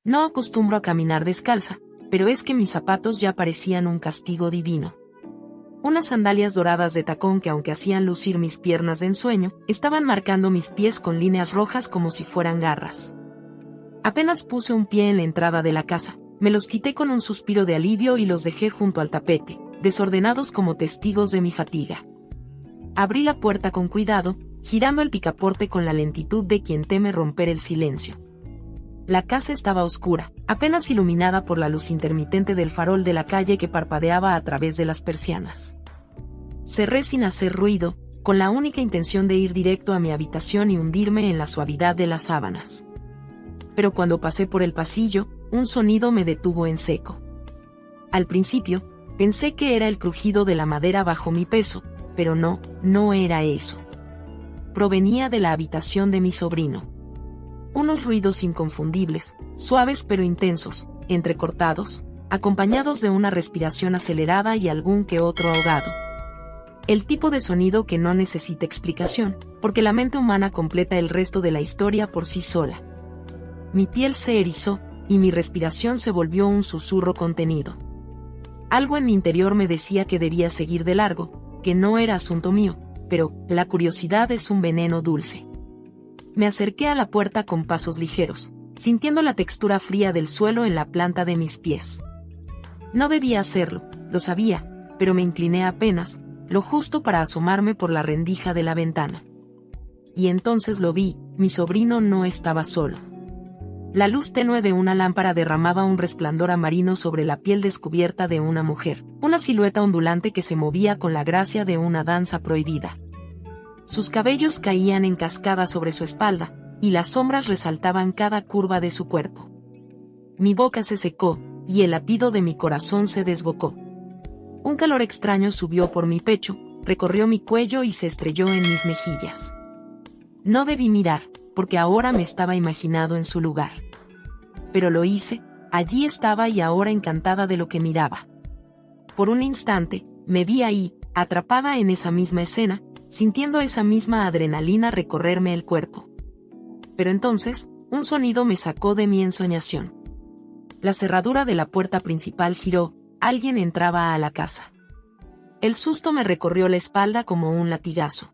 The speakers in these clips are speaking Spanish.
No acostumbro a caminar descalza, pero es que mis zapatos ya parecían un castigo divino. Unas sandalias doradas de tacón que, aunque hacían lucir mis piernas de ensueño, estaban marcando mis pies con líneas rojas como si fueran garras. Apenas puse un pie en la entrada de la casa, me los quité con un suspiro de alivio y los dejé junto al tapete, desordenados como testigos de mi fatiga. Abrí la puerta con cuidado, girando el picaporte con la lentitud de quien teme romper el silencio. La casa estaba oscura, apenas iluminada por la luz intermitente del farol de la calle que parpadeaba a través de las persianas. Cerré sin hacer ruido, con la única intención de ir directo a mi habitación y hundirme en la suavidad de las sábanas. Pero cuando pasé por el pasillo, un sonido me detuvo en seco. Al principio, pensé que era el crujido de la madera bajo mi peso, pero no era eso. Provenía de la habitación de mi sobrino. Unos ruidos inconfundibles, suaves pero intensos, entrecortados, acompañados de una respiración acelerada y algún que otro ahogado. El tipo de sonido que no necesita explicación, porque la mente humana completa el resto de la historia por sí sola. Mi piel se erizó, y mi respiración se volvió un susurro contenido. Algo en mi interior me decía que debía seguir de largo, que no era asunto mío, pero la curiosidad es un veneno dulce. Me acerqué a la puerta con pasos ligeros, sintiendo la textura fría del suelo en la planta de mis pies. No debía hacerlo, lo sabía, pero me incliné apenas, lo justo para asomarme por la rendija de la ventana. Y entonces lo vi, mi sobrino no estaba solo. La luz tenue de una lámpara derramaba un resplandor amarino sobre la piel descubierta de una mujer, una silueta ondulante que se movía con la gracia de una danza prohibida. Sus cabellos caían en cascada sobre su espalda, y las sombras resaltaban cada curva de su cuerpo. Mi boca se secó, y el latido de mi corazón se desbocó. Un calor extraño subió por mi pecho, recorrió mi cuello y se estrelló en mis mejillas. No debí mirar, porque ahora me estaba imaginado en su lugar. Pero lo hice, allí estaba y ahora encantada de lo que miraba. Por un instante, me vi ahí, atrapada en esa misma escena, sintiendo esa misma adrenalina recorrerme el cuerpo. Pero entonces, un sonido me sacó de mi ensoñación. La cerradura de la puerta principal giró, alguien entraba a la casa. El susto me recorrió la espalda como un latigazo.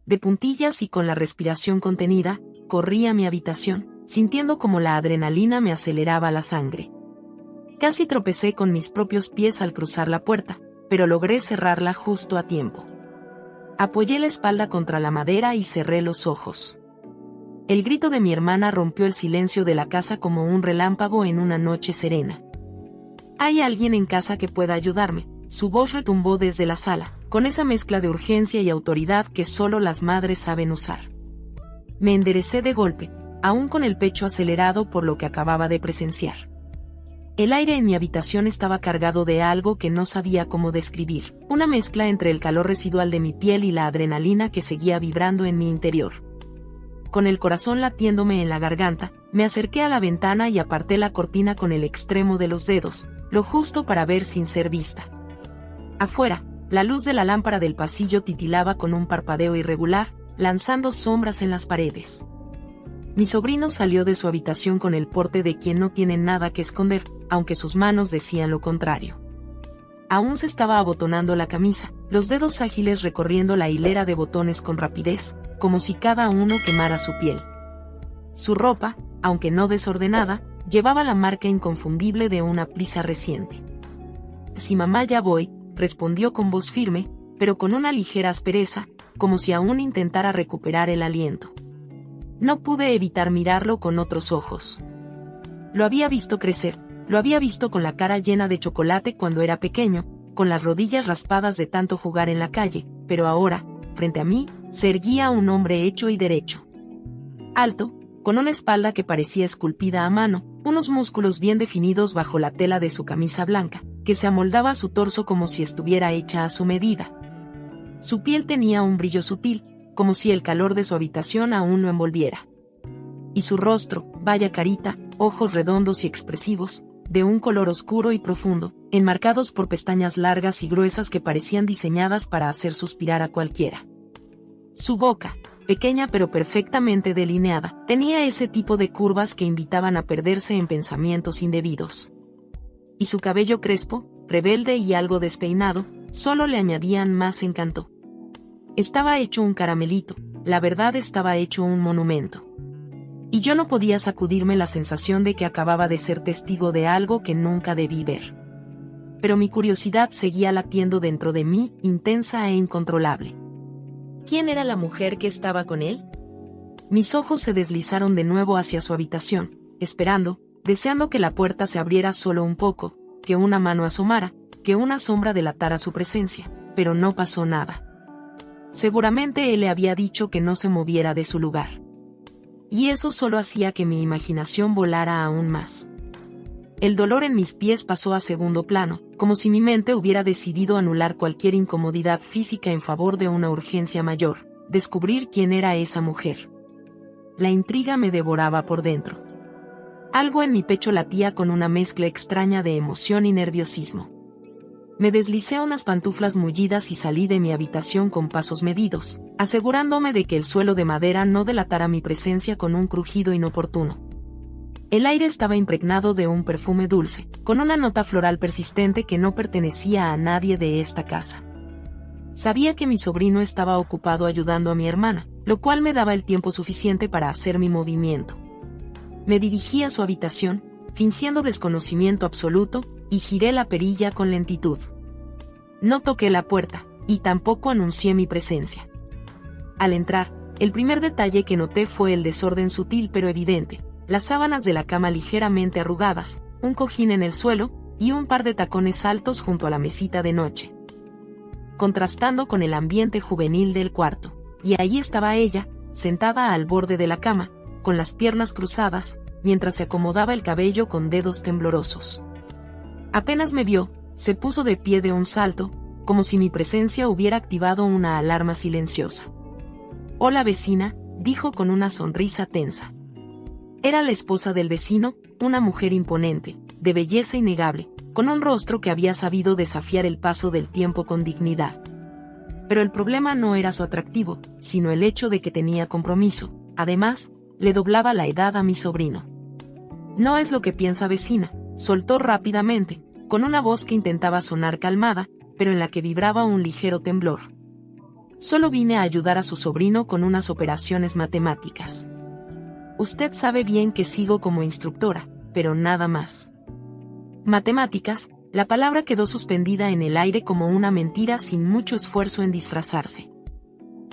De puntillas y con la respiración contenida, corrí a mi habitación, sintiendo como la adrenalina me aceleraba la sangre. Casi tropecé con mis propios pies al cruzar la puerta, pero logré cerrarla justo a tiempo. Apoyé la espalda contra la madera y cerré los ojos. El grito de mi hermana rompió el silencio de la casa como un relámpago en una noche serena. «¿Hay alguien en casa que pueda ayudarme?», su voz retumbó desde la sala, con esa mezcla de urgencia y autoridad que solo las madres saben usar. Me enderecé de golpe, aún con el pecho acelerado por lo que acababa de presenciar. El aire en mi habitación estaba cargado de algo que no sabía cómo describir, una mezcla entre el calor residual de mi piel y la adrenalina que seguía vibrando en mi interior. Con el corazón latiéndome en la garganta, me acerqué a la ventana y aparté la cortina con el extremo de los dedos, lo justo para ver sin ser vista. Afuera, la luz de la lámpara del pasillo titilaba con un parpadeo irregular, lanzando sombras en las paredes. Mi sobrino salió de su habitación con el porte de quien no tiene nada que esconder, aunque sus manos decían lo contrario. Aún se estaba abotonando la camisa, los dedos ágiles recorriendo la hilera de botones con rapidez, como si cada uno quemara su piel. Su ropa, aunque no desordenada, llevaba la marca inconfundible de una prisa reciente. «Sí, mamá, ya voy», respondió con voz firme, pero con una ligera aspereza, como si aún intentara recuperar el aliento. No pude evitar mirarlo con otros ojos. Lo había visto crecer, lo había visto con la cara llena de chocolate cuando era pequeño, con las rodillas raspadas de tanto jugar en la calle, pero ahora, frente a mí, se erguía un hombre hecho y derecho. Alto, con una espalda que parecía esculpida a mano, unos músculos bien definidos bajo la tela de su camisa blanca, que se amoldaba a su torso como si estuviera hecha a su medida. Su piel tenía un brillo sutil, como si el calor de su habitación aún lo envolviera. Y su rostro, vaya carita, ojos redondos y expresivos, de un color oscuro y profundo, enmarcados por pestañas largas y gruesas que parecían diseñadas para hacer suspirar a cualquiera. Su boca, pequeña pero perfectamente delineada, tenía ese tipo de curvas que invitaban a perderse en pensamientos indebidos. Y su cabello crespo, rebelde y algo despeinado, solo le añadían más encanto. Estaba hecho un caramelito, la verdad estaba hecho un monumento. Y yo no podía sacudirme la sensación de que acababa de ser testigo de algo que nunca debí ver. Pero mi curiosidad seguía latiendo dentro de mí, intensa e incontrolable. ¿Quién era la mujer que estaba con él? Mis ojos se deslizaron de nuevo hacia su habitación, esperando, deseando que la puerta se abriera solo un poco, que una mano asomara, que una sombra delatara su presencia, pero no pasó nada. Seguramente él le había dicho que no se moviera de su lugar. Y eso solo hacía que mi imaginación volara aún más. El dolor en mis pies pasó a segundo plano, como si mi mente hubiera decidido anular cualquier incomodidad física en favor de una urgencia mayor, descubrir quién era esa mujer. La intriga me devoraba por dentro. Algo en mi pecho latía con una mezcla extraña de emoción y nerviosismo. Me deslicé unas pantuflas mullidas y salí de mi habitación con pasos medidos, asegurándome de que el suelo de madera no delatara mi presencia con un crujido inoportuno. El aire estaba impregnado de un perfume dulce, con una nota floral persistente que no pertenecía a nadie de esta casa. Sabía que mi sobrino estaba ocupado ayudando a mi hermana, lo cual me daba el tiempo suficiente para hacer mi movimiento. Me dirigí a su habitación, fingiendo desconocimiento absoluto, y giré la perilla con lentitud. No toqué la puerta, y tampoco anuncié mi presencia. Al entrar, el primer detalle que noté fue el desorden sutil pero evidente, las sábanas de la cama ligeramente arrugadas, un cojín en el suelo, y un par de tacones altos junto a la mesita de noche. Contrastando con el ambiente juvenil del cuarto, y ahí estaba ella, sentada al borde de la cama, con las piernas cruzadas, mientras se acomodaba el cabello con dedos temblorosos. Apenas me vio, se puso de pie de un salto, como si mi presencia hubiera activado una alarma silenciosa. «Hola vecina», dijo con una sonrisa tensa. Era la esposa del vecino, una mujer imponente, de belleza innegable, con un rostro que había sabido desafiar el paso del tiempo con dignidad. Pero el problema no era su atractivo, sino el hecho de que tenía compromiso. Además, le doblaba la edad a mi sobrino. «No es lo que piensa vecina», soltó rápidamente, con una voz que intentaba sonar calmada, pero en la que vibraba un ligero temblor. «Solo vine a ayudar a su sobrino con unas operaciones matemáticas. Usted sabe bien que sigo como instructora, pero nada más». Matemáticas, la palabra quedó suspendida en el aire como una mentira sin mucho esfuerzo en disfrazarse.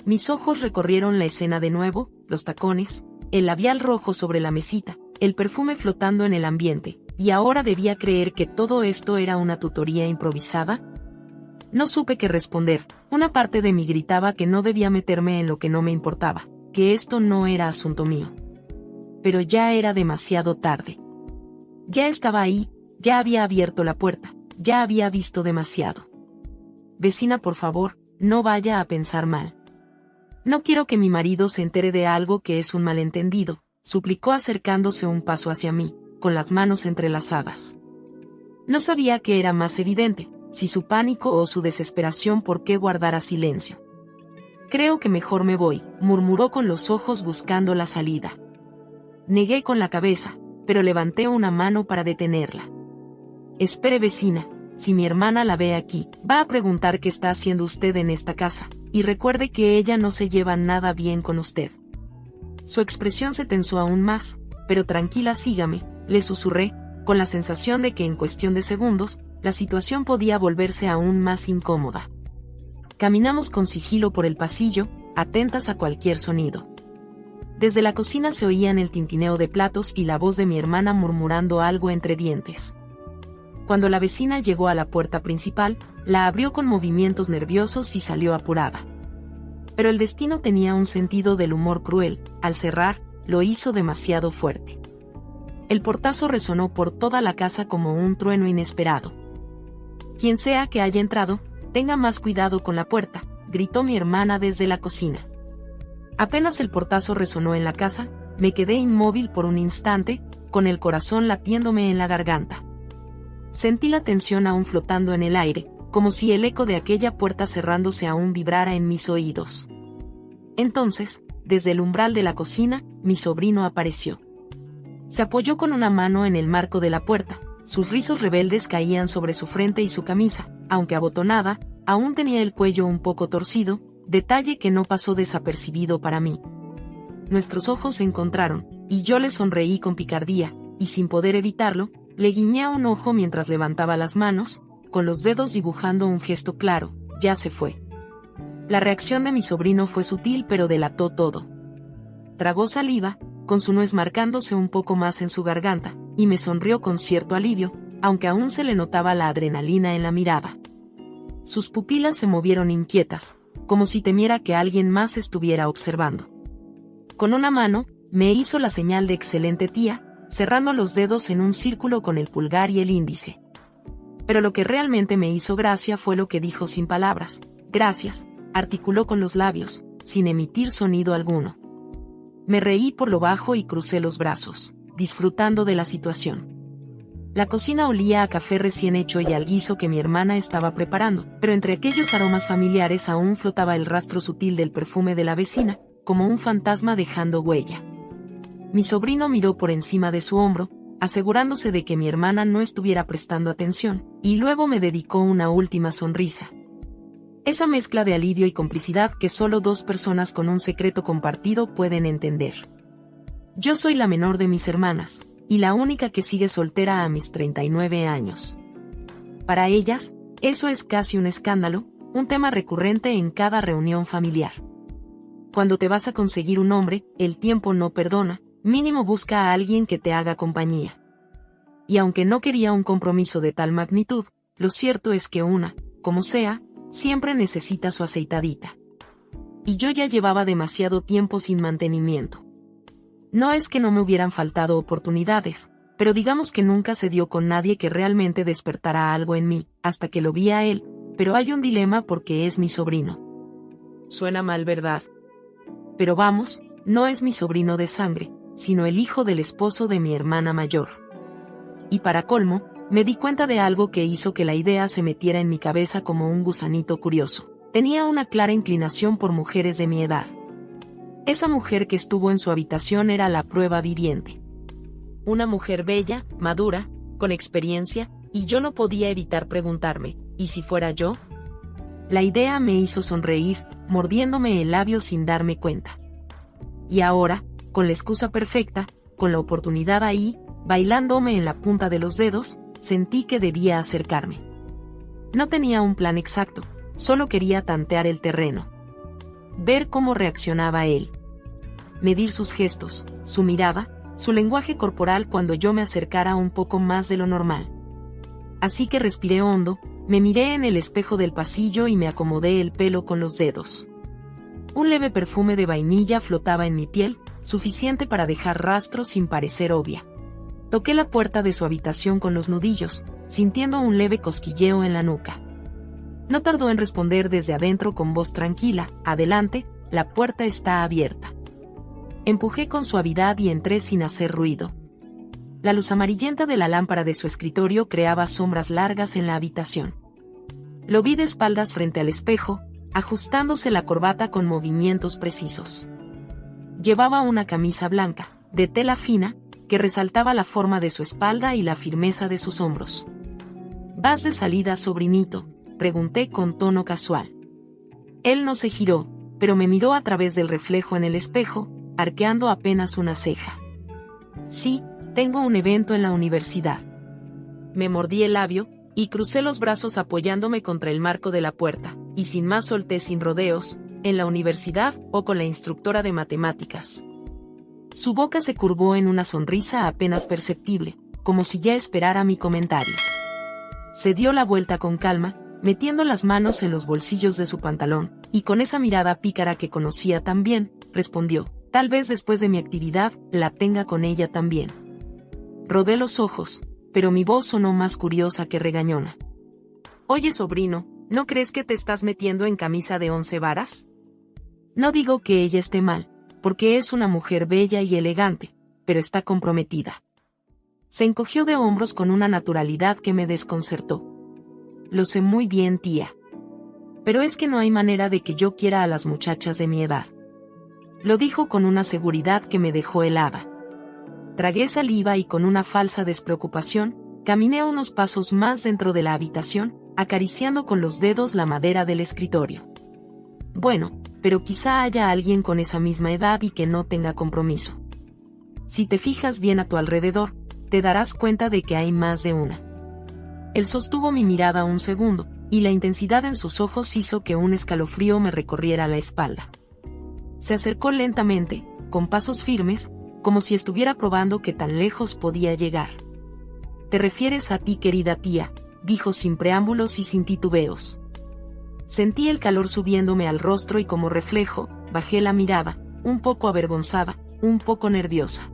Mis ojos recorrieron la escena de nuevo, los tacones, el labial rojo sobre la mesita, el perfume flotando en el ambiente, y ahora debía creer que todo esto era una tutoría improvisada. No supe qué responder, una parte de mí gritaba que no debía meterme en lo que no me importaba, que esto no era asunto mío. Pero ya era demasiado tarde. Ya estaba ahí, ya había abierto la puerta, ya había visto demasiado. «Vecina, por favor, no vaya a pensar mal. No quiero que mi marido se entere de algo que es un malentendido», suplicó acercándose un paso hacia mí, con las manos entrelazadas. No sabía qué era más evidente, si su pánico o su desesperación por qué guardara silencio. «Creo que mejor me voy», murmuró con los ojos buscando la salida. Negué con la cabeza, pero levanté una mano para detenerla. «Espere vecina, si mi hermana la ve aquí, va a preguntar qué está haciendo usted en esta casa, y recuerde que ella no se lleva nada bien con usted». Su expresión se tensó aún más, «pero tranquila, sígame», le susurré, con la sensación de que en cuestión de segundos, la situación podía volverse aún más incómoda. Caminamos con sigilo por el pasillo, atentas a cualquier sonido. Desde la cocina se oían el tintineo de platos y la voz de mi hermana murmurando algo entre dientes. Cuando la vecina llegó a la puerta principal, la abrió con movimientos nerviosos y salió apurada. Pero el destino tenía un sentido del humor cruel, al cerrar, lo hizo demasiado fuerte. El portazo resonó por toda la casa como un trueno inesperado. «Quien sea que haya entrado, tenga más cuidado con la puerta», gritó mi hermana desde la cocina. Apenas el portazo resonó en la casa, me quedé inmóvil por un instante, con el corazón latiéndome en la garganta. Sentí la tensión aún flotando en el aire, como si el eco de aquella puerta cerrándose aún vibrara en mis oídos. Entonces, desde el umbral de la cocina, mi sobrino apareció. Se apoyó con una mano en el marco de la puerta, sus rizos rebeldes caían sobre su frente y su camisa, aunque abotonada, aún tenía el cuello un poco torcido, detalle que no pasó desapercibido para mí. Nuestros ojos se encontraron, y yo le sonreí con picardía, y sin poder evitarlo, le guiñé un ojo mientras levantaba las manos, con los dedos dibujando un gesto claro: ya se fue. La reacción de mi sobrino fue sutil pero delató todo. Tragó saliva, con su nuez marcándose un poco más en su garganta, y me sonrió con cierto alivio, aunque aún se le notaba la adrenalina en la mirada. Sus pupilas se movieron inquietas, como si temiera que alguien más estuviera observando. Con una mano, me hizo la señal de excelente tía, cerrando los dedos en un círculo con el pulgar y el índice. Pero lo que realmente me hizo gracia fue lo que dijo sin palabras. Gracias, articuló con los labios, sin emitir sonido alguno. Me reí por lo bajo y crucé los brazos, disfrutando de la situación. La cocina olía a café recién hecho y al guiso que mi hermana estaba preparando, pero entre aquellos aromas familiares aún flotaba el rastro sutil del perfume de la vecina, como un fantasma dejando huella. Mi sobrino miró por encima de su hombro, asegurándose de que mi hermana no estuviera prestando atención, y luego me dedicó una última sonrisa. Esa mezcla de alivio y complicidad que solo dos personas con un secreto compartido pueden entender. Yo soy la menor de mis hermanas, y la única que sigue soltera a mis 39 años. Para ellas, eso es casi un escándalo, un tema recurrente en cada reunión familiar. Cuando te vas a conseguir un hombre, el tiempo no perdona, mínimo busca a alguien que te haga compañía. Y aunque no quería un compromiso de tal magnitud, lo cierto es que una, como sea, siempre necesita su aceitadita. Y yo ya llevaba demasiado tiempo sin mantenimiento. No es que no me hubieran faltado oportunidades, pero digamos que nunca se dio con nadie que realmente despertara algo en mí, hasta que lo vi a él, pero hay un dilema porque es mi sobrino. Suena mal, ¿verdad? Pero vamos, no es mi sobrino de sangre, sino el hijo del esposo de mi hermana mayor. Y para colmo, me di cuenta de algo que hizo que la idea se metiera en mi cabeza como un gusanito curioso. Tenía una clara inclinación por mujeres de mi edad. Esa mujer que estuvo en su habitación era la prueba viviente. Una mujer bella, madura, con experiencia, y yo no podía evitar preguntarme, ¿y si fuera yo? La idea me hizo sonreír, mordiéndome el labio sin darme cuenta. Y ahora, con la excusa perfecta, con la oportunidad ahí, bailándome en la punta de los dedos, sentí que debía acercarme. No tenía un plan exacto, solo quería tantear el terreno. Ver cómo reaccionaba él. Medir sus gestos, su mirada, su lenguaje corporal cuando yo me acercara un poco más de lo normal. Así que respiré hondo, me miré en el espejo del pasillo y me acomodé el pelo con los dedos. Un leve perfume de vainilla flotaba en mi piel, suficiente para dejar rastros sin parecer obvia. Toqué la puerta de su habitación con los nudillos, sintiendo un leve cosquilleo en la nuca. No tardó en responder desde adentro con voz tranquila: adelante, la puerta está abierta. Empujé con suavidad y entré sin hacer ruido. La luz amarillenta de la lámpara de su escritorio creaba sombras largas en la habitación. Lo vi de espaldas frente al espejo, ajustándose la corbata con movimientos precisos. Llevaba una camisa blanca, de tela fina, que resaltaba la forma de su espalda y la firmeza de sus hombros. ¿Vas de salida, sobrinito?, pregunté con tono casual. Él no se giró, pero me miró a través del reflejo en el espejo, arqueando apenas una ceja. Sí, tengo un evento en la universidad. Me mordí el labio, y crucé los brazos apoyándome contra el marco de la puerta, y sin más solté sin rodeos: ¿en la universidad o con la instructora de matemáticas? Su boca se curvó en una sonrisa apenas perceptible, como si ya esperara mi comentario. Se dio la vuelta con calma, metiendo las manos en los bolsillos de su pantalón, y con esa mirada pícara que conocía tan bien, respondió: tal vez después de mi actividad, la tenga con ella también. Rodé los ojos, pero mi voz sonó más curiosa que regañona. Oye, sobrino, ¿no crees que te estás metiendo en camisa de 11 varas? No digo que ella esté mal, porque es una mujer bella y elegante, pero está comprometida. Se encogió de hombros con una naturalidad que me desconcertó. Lo sé muy bien, tía. Pero es que no hay manera de que yo quiera a las muchachas de mi edad. Lo dijo con una seguridad que me dejó helada. Tragué saliva y con una falsa despreocupación, caminé unos pasos más dentro de la habitación, acariciando con los dedos la madera del escritorio. Bueno, pero quizá haya alguien con esa misma edad y que no tenga compromiso. Si te fijas bien a tu alrededor, te darás cuenta de que hay más de una. Él sostuvo mi mirada un segundo, y la intensidad en sus ojos hizo que un escalofrío me recorriera la espalda. Se acercó lentamente, con pasos firmes, como si estuviera probando qué tan lejos podía llegar. «¿Te refieres a ti, querida tía?», dijo sin preámbulos y sin titubeos. Sentí el calor subiéndome al rostro y como reflejo, bajé la mirada, un poco avergonzada, un poco nerviosa.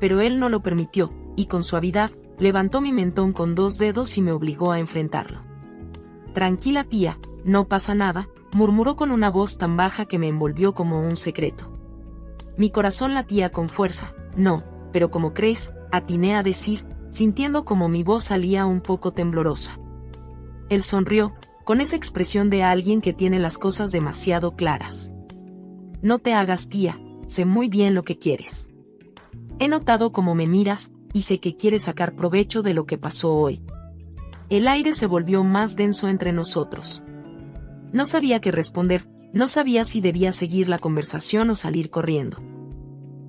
Pero él no lo permitió, y con suavidad, levantó mi mentón con 2 dedos y me obligó a enfrentarlo. «Tranquila tía, no pasa nada», murmuró con una voz tan baja que me envolvió como un secreto. Mi corazón latía con fuerza. «No, pero como crees», atiné a decir, sintiendo como mi voz salía un poco temblorosa. Él sonrió, con esa expresión de alguien que tiene las cosas demasiado claras. «No te hagas tía, sé muy bien lo que quieres. He notado cómo me miras, y sé que quieres sacar provecho de lo que pasó hoy». El aire se volvió más denso entre nosotros. No sabía qué responder, no sabía si debía seguir la conversación o salir corriendo.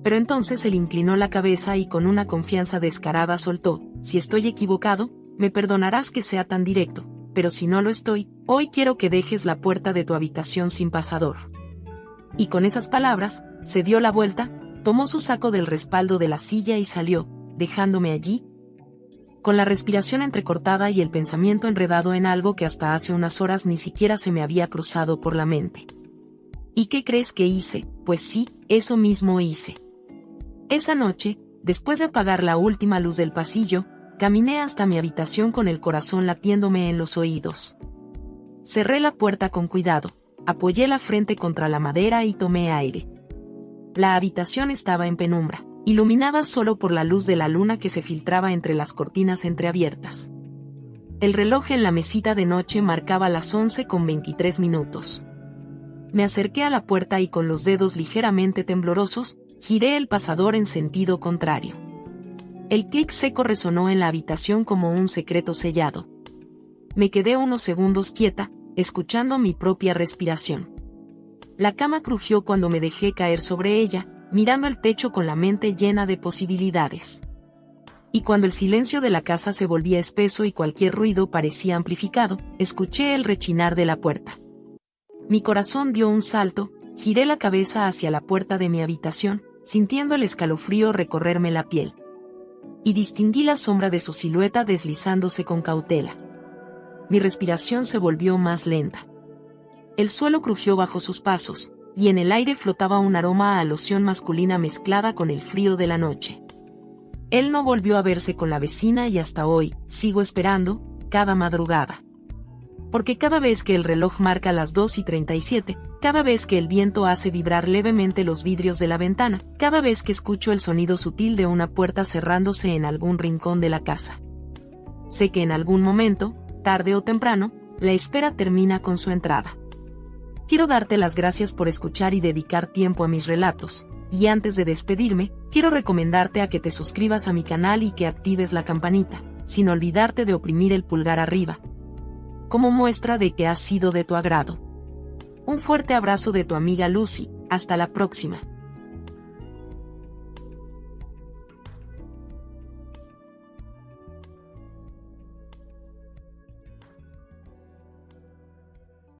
Pero entonces él inclinó la cabeza y con una confianza descarada soltó: «Si estoy equivocado, me perdonarás que sea tan directo, pero si no lo estoy, hoy quiero que dejes la puerta de tu habitación sin pasador». Y con esas palabras, se dio la vuelta, tomó su saco del respaldo de la silla y salió, dejándome allí, con la respiración entrecortada y el pensamiento enredado en algo que hasta hace unas horas ni siquiera se me había cruzado por la mente. ¿Y qué crees que hice? Pues sí, eso mismo hice. Esa noche, después de apagar la última luz del pasillo, caminé hasta mi habitación con el corazón latiéndome en los oídos. Cerré la puerta con cuidado, apoyé la frente contra la madera y tomé aire. La habitación estaba en penumbra, iluminada solo por la luz de la luna que se filtraba entre las cortinas entreabiertas. El reloj en la mesita de noche marcaba las 11:23. Me acerqué a la puerta y con los dedos ligeramente temblorosos, giré el pasador en sentido contrario. El clic seco resonó en la habitación como un secreto sellado. Me quedé unos segundos quieta, escuchando mi propia respiración. La cama crujió cuando me dejé caer sobre ella, mirando el techo con la mente llena de posibilidades. Y cuando el silencio de la casa se volvía espeso y cualquier ruido parecía amplificado, escuché el rechinar de la puerta. Mi corazón dio un salto, giré la cabeza hacia la puerta de mi habitación, sintiendo el escalofrío recorrerme la piel. Y distinguí la sombra de su silueta deslizándose con cautela. Mi respiración se volvió más lenta. El suelo crujió bajo sus pasos, y en el aire flotaba un aroma a loción masculina mezclada con el frío de la noche. Él no volvió a verse con la vecina y hasta hoy, sigo esperando, cada madrugada. Porque cada vez que el reloj marca las 2:37, cada vez que el viento hace vibrar levemente los vidrios de la ventana, cada vez que escucho el sonido sutil de una puerta cerrándose en algún rincón de la casa. Sé que en algún momento, tarde o temprano, la espera termina con su entrada. Quiero darte las gracias por escuchar y dedicar tiempo a mis relatos, y antes de despedirme, quiero recomendarte a que te suscribas a mi canal y que actives la campanita, sin olvidarte de oprimir el pulgar arriba, como muestra de que ha sido de tu agrado. Un fuerte abrazo de tu amiga Lucy, hasta la próxima.